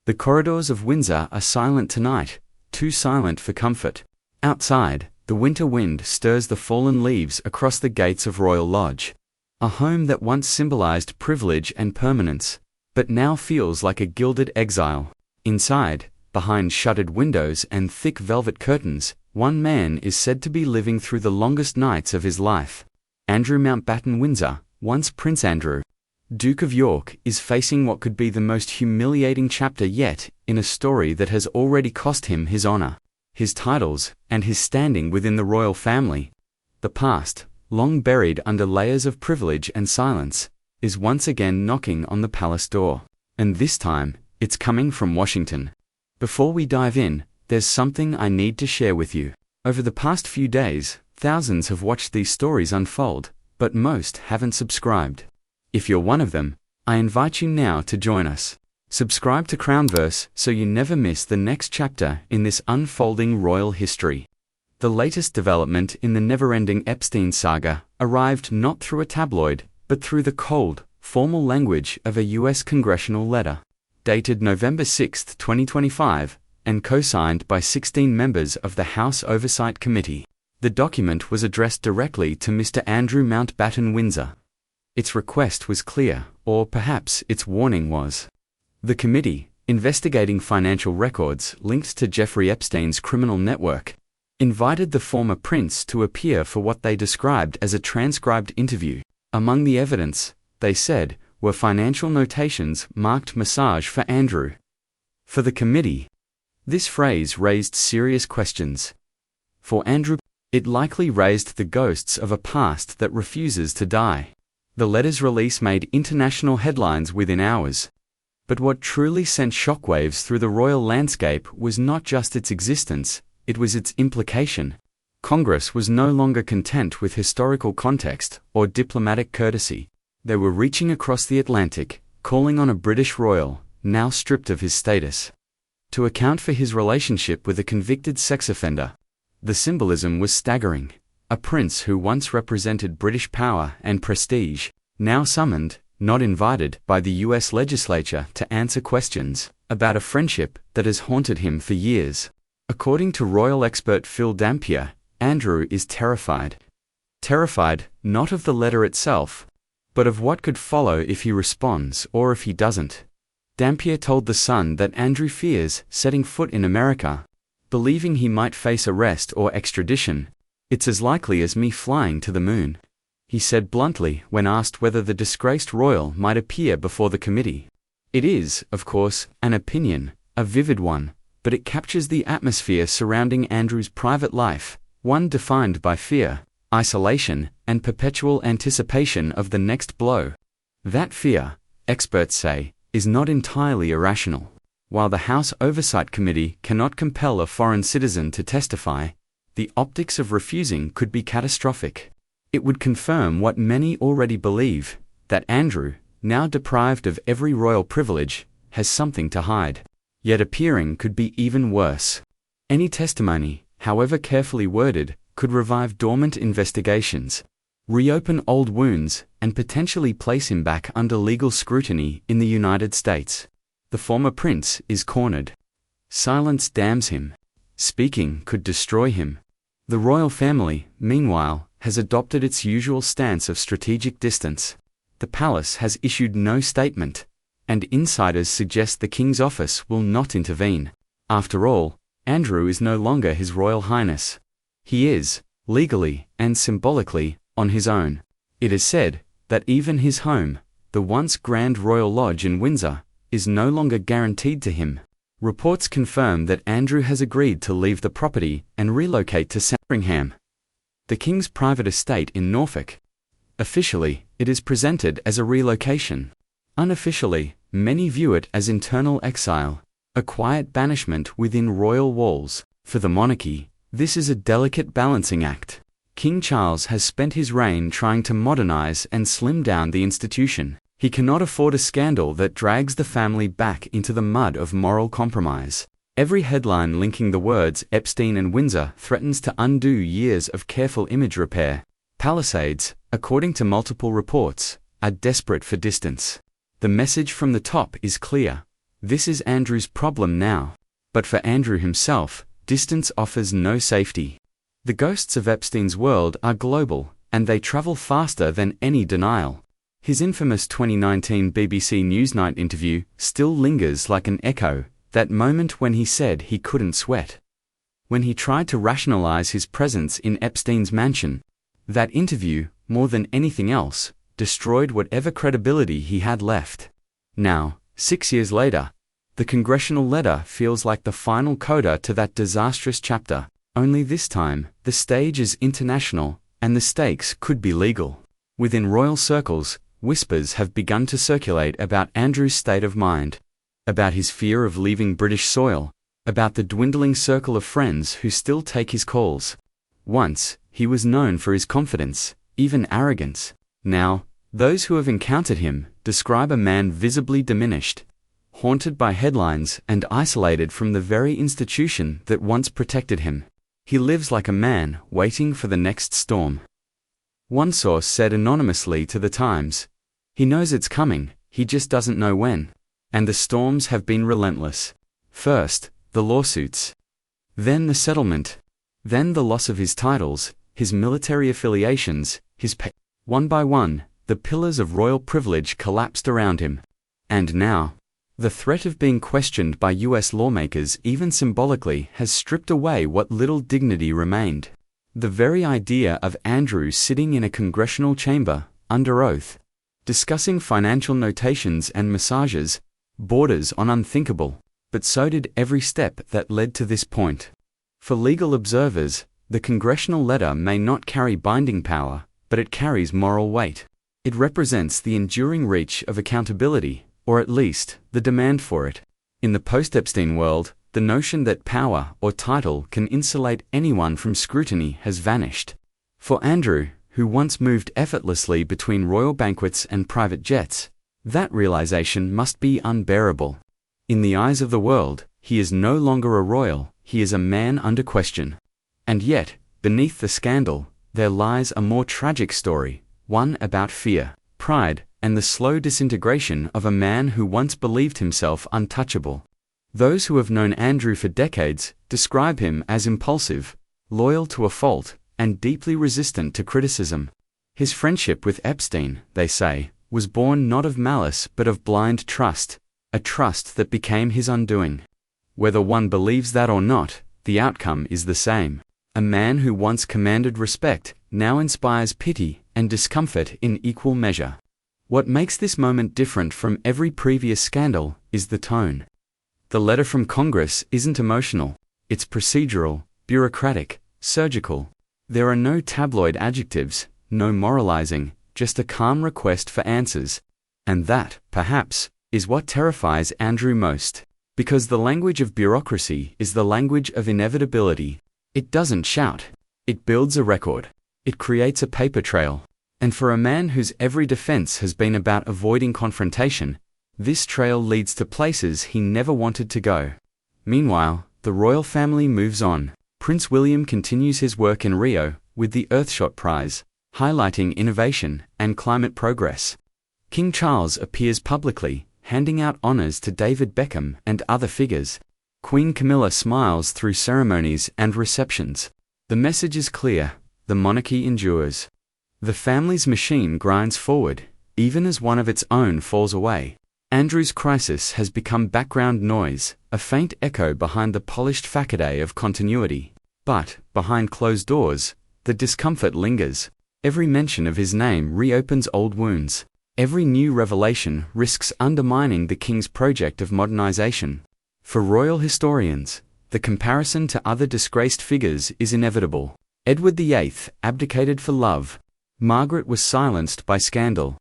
The corridors of Windsor are silent tonight, too silent for comfort. Outside, the winter wind stirs the fallen leaves across the gates of Royal Lodge. A home that once symbolized privilege and permanence, but now feels like a gilded exile. Inside, behind shuttered windows and thick velvet curtains, one man is said to be living through the longest nights of his life. Andrew Mountbatten Windsor, once Prince Andrew, Duke of York, is facing what could be the most humiliating chapter yet in a story that has already cost him his honor, his titles, and his standing within the royal family. The past, long buried under layers of privilege and silence, is once again knocking on the palace door. And this time, it's coming from Washington. Before we dive in, there's something I need to share with you. Over the past few days, thousands have watched these stories unfold, but most haven't subscribed. If you're one of them, I invite you now to join us. Subscribe to Crownverse so you never miss the next chapter in this unfolding royal history. The latest development in the never-ending Epstein saga arrived not through a tabloid, but through the cold, formal language of a U.S. congressional letter, dated November 6, 2025, and co-signed by 16 members of the House Oversight Committee. The document was addressed directly to Mr. Andrew Mountbatten Windsor. Its request was clear, or perhaps its warning was. The committee, investigating financial records linked to Jeffrey Epstein's criminal network, invited the former prince to appear for what they described as a transcribed interview. Among the evidence, they said, were financial notations marked massage for Andrew. For the committee, this phrase raised serious questions. For Andrew, it likely raised the ghosts of a past that refuses to die. The letter's release made international headlines within hours. But what truly sent shockwaves through the royal landscape was not just its existence, it was its implication. Congress was no longer content with historical context or diplomatic courtesy. They were reaching across the Atlantic, calling on a British royal, now stripped of his status, to account for his relationship with a convicted sex offender. The symbolism was staggering. A prince who once represented British power and prestige, now summoned, not invited, by the US legislature to answer questions about a friendship that has haunted him for years. According to royal expert Phil Dampier, Andrew is terrified. Terrified, not of the letter itself, but of what could follow if he responds or if he doesn't. Dampier told The Sun that Andrew fears setting foot in America, believing he might face arrest or extradition. "It's as likely as me flying to the moon," he said bluntly when asked whether the disgraced royal might appear before the committee. It is, of course, an opinion, a vivid one, but it captures the atmosphere surrounding Andrew's private life, one defined by fear, isolation, and perpetual anticipation of the next blow. That fear, experts say, is not entirely irrational. While the House Oversight Committee cannot compel a foreign citizen to testify, the optics of refusing could be catastrophic. It would confirm what many already believe, that Andrew, now deprived of every royal privilege, has something to hide. Yet appearing could be even worse. Any testimony, however carefully worded, could revive dormant investigations, reopen old wounds, and potentially place him back under legal scrutiny in the United States. The former prince is cornered. Silence damns him. Speaking could destroy him. The royal family, meanwhile, has adopted its usual stance of strategic distance. The palace has issued no statement, and insiders suggest the king's office will not intervene. After all, Andrew is no longer His Royal Highness. He is, legally and symbolically, on his own. It is said that even his home, the once Grand Royal Lodge in Windsor, is no longer guaranteed to him. Reports confirm that Andrew has agreed to leave the property and relocate to Sandringham, the king's private estate in Norfolk. Officially, it is presented as a relocation. Unofficially, many view it as internal exile, a quiet banishment within royal walls. For the monarchy, this is a delicate balancing act. King Charles has spent his reign trying to modernize and slim down the institution. He cannot afford a scandal that drags the family back into the mud of moral compromise. Every headline linking the words Epstein and Windsor threatens to undo years of careful image repair. Palisades, according to multiple reports, are desperate for distance. The message from the top is clear. This is Andrew's problem now. But for Andrew himself, distance offers no safety. The ghosts of Epstein's world are global, and they travel faster than any denial. His infamous 2019 BBC Newsnight interview still lingers like an echo, that moment when he said he couldn't sweat. When he tried to rationalize his presence in Epstein's mansion. That interview, more than anything else, destroyed whatever credibility he had left. Now, 6 years later, the congressional letter feels like the final coda to that disastrous chapter, only this time, the stage is international, and the stakes could be legal. Within royal circles, whispers have begun to circulate about Andrew's state of mind, about his fear of leaving British soil, about the dwindling circle of friends who still take his calls. Once, he was known for his confidence, even arrogance. Now, those who have encountered him describe a man visibly diminished, haunted by headlines and isolated from the very institution that once protected him. He lives like a man waiting for the next storm. One source said anonymously to The Times, "He knows it's coming, he just doesn't know when." And the storms have been relentless. First, the lawsuits. Then the settlement. Then the loss of his titles, his military affiliations, his pay. One by one, the pillars of royal privilege collapsed around him. And now, the threat of being questioned by US lawmakers even symbolically has stripped away what little dignity remained. The very idea of Andrew sitting in a congressional chamber, under oath, discussing financial notations and massages, borders on unthinkable, but so did every step that led to this point. For legal observers, the congressional letter may not carry binding power, but it carries moral weight. It represents the enduring reach of accountability, or at least, the demand for it. In the post-Epstein world, the notion that power or title can insulate anyone from scrutiny has vanished. For Andrew, who once moved effortlessly between royal banquets and private jets, that realization must be unbearable. In the eyes of the world, he is no longer a royal, he is a man under question. And yet, beneath the scandal, there lies a more tragic story, one about fear, pride, and the slow disintegration of a man who once believed himself untouchable. Those who have known Andrew for decades describe him as impulsive, loyal to a fault, and deeply resistant to criticism. His friendship with Epstein, they say, was born not of malice but of blind trust, a trust that became his undoing. Whether one believes that or not, the outcome is the same. A man who once commanded respect now inspires pity and discomfort in equal measure. What makes this moment different from every previous scandal is the tone. The letter from Congress isn't emotional, it's procedural, bureaucratic, surgical. There are no tabloid adjectives, no moralizing, just a calm request for answers. And that, perhaps, is what terrifies Andrew most. Because the language of bureaucracy is the language of inevitability. It doesn't shout. It builds a record. It creates a paper trail. And for a man whose every defense has been about avoiding confrontation, this trail leads to places he never wanted to go. Meanwhile, the royal family moves on. Prince William continues his work in Rio with the Earthshot Prize, highlighting innovation and climate progress. King Charles appears publicly, handing out honors to David Beckham and other figures. Queen Camilla smiles through ceremonies and receptions. The message is clear: the monarchy endures. The family's machine grinds forward, even as one of its own falls away. Andrew's crisis has become background noise, a faint echo behind the polished facade of continuity. But, behind closed doors, the discomfort lingers. Every mention of his name reopens old wounds. Every new revelation risks undermining the king's project of modernization. For royal historians, the comparison to other disgraced figures is inevitable. Edward VIII abdicated for love. Margaret was silenced by scandal.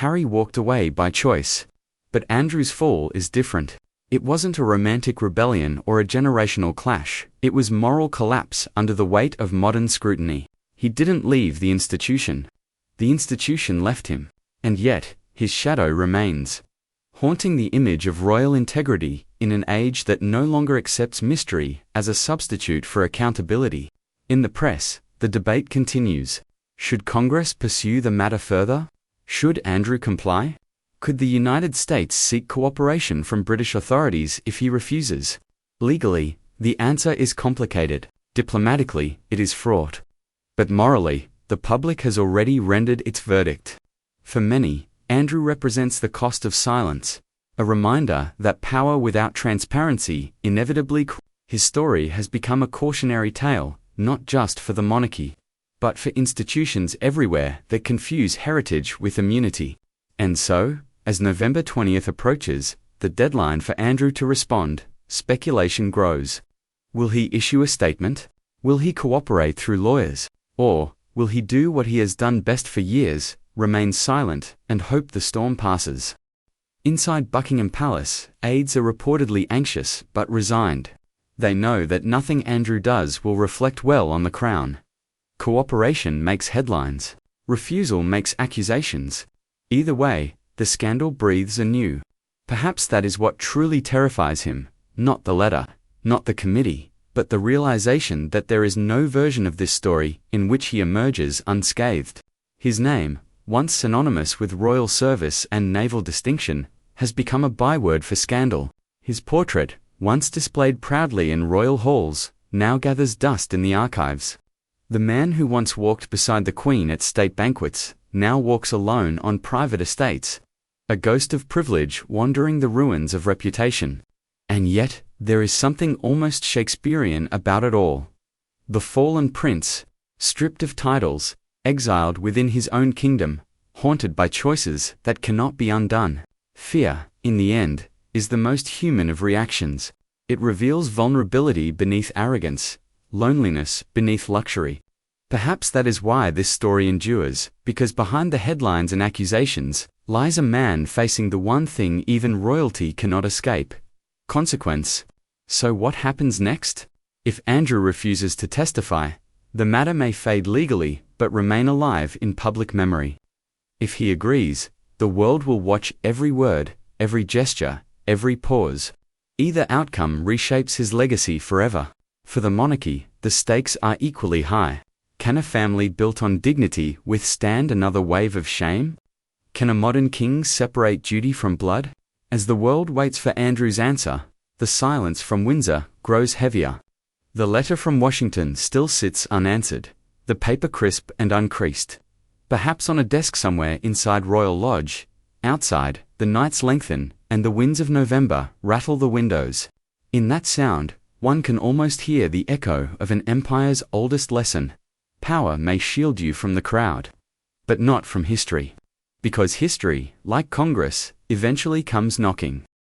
Harry walked away by choice. But Andrew's fall is different. It wasn't a romantic rebellion or a generational clash. It was moral collapse under the weight of modern scrutiny. He didn't leave the institution. The institution left him. And yet, his shadow remains, haunting the image of royal integrity in an age that no longer accepts mystery as a substitute for accountability. In the press, the debate continues. Should Congress pursue the matter further? Should Andrew comply? Could the United States seek cooperation from British authorities if he refuses? Legally, the answer is complicated. Diplomatically, it is fraught. But morally, the public has already rendered its verdict. For many, Andrew represents the cost of silence, a reminder that power without transparency inevitably. His story has become a cautionary tale, not just for the monarchy, but for institutions everywhere that confuse heritage with immunity. And so, as November 20th approaches, the deadline for Andrew to respond, speculation grows. Will he issue a statement? Will he cooperate through lawyers? Or will he do what he has done best for years, remain silent, and hope the storm passes? Inside Buckingham Palace, aides are reportedly anxious but resigned. They know that nothing Andrew does will reflect well on the crown. Cooperation makes headlines. Refusal makes accusations. Either way, the scandal breathes anew. Perhaps that is what truly terrifies him, not the letter, not the committee, but the realization that there is no version of this story in which he emerges unscathed. His name, once synonymous with royal service and naval distinction, has become a byword for scandal. His portrait, once displayed proudly in royal halls, now gathers dust in the archives. The man who once walked beside the Queen at state banquets, now walks alone on private estates, a ghost of privilege wandering the ruins of reputation. And yet, there is something almost Shakespearean about it all. The fallen prince, stripped of titles, exiled within his own kingdom, haunted by choices that cannot be undone. Fear, in the end, is the most human of reactions. It reveals vulnerability beneath arrogance, loneliness beneath luxury. Perhaps that is why this story endures, because behind the headlines and accusations lies a man facing the one thing even royalty cannot escape: consequence. So what happens next? If Andrew refuses to testify, the matter may fade legally but remain alive in public memory. If he agrees, the world will watch every word, every gesture, every pause. Either outcome reshapes his legacy forever. For the monarchy, the stakes are equally high. Can a family built on dignity withstand another wave of shame? Can a modern king separate duty from blood? As the world waits for Andrew's answer, the silence from Windsor grows heavier. The letter from Washington still sits unanswered, the paper crisp and uncreased. Perhaps on a desk somewhere inside Royal Lodge. Outside, the nights lengthen, and the winds of November rattle the windows. In that sound, one can almost hear the echo of an empire's oldest lesson. Power may shield you from the crowd, but not from history. Because history, like Congress, eventually comes knocking.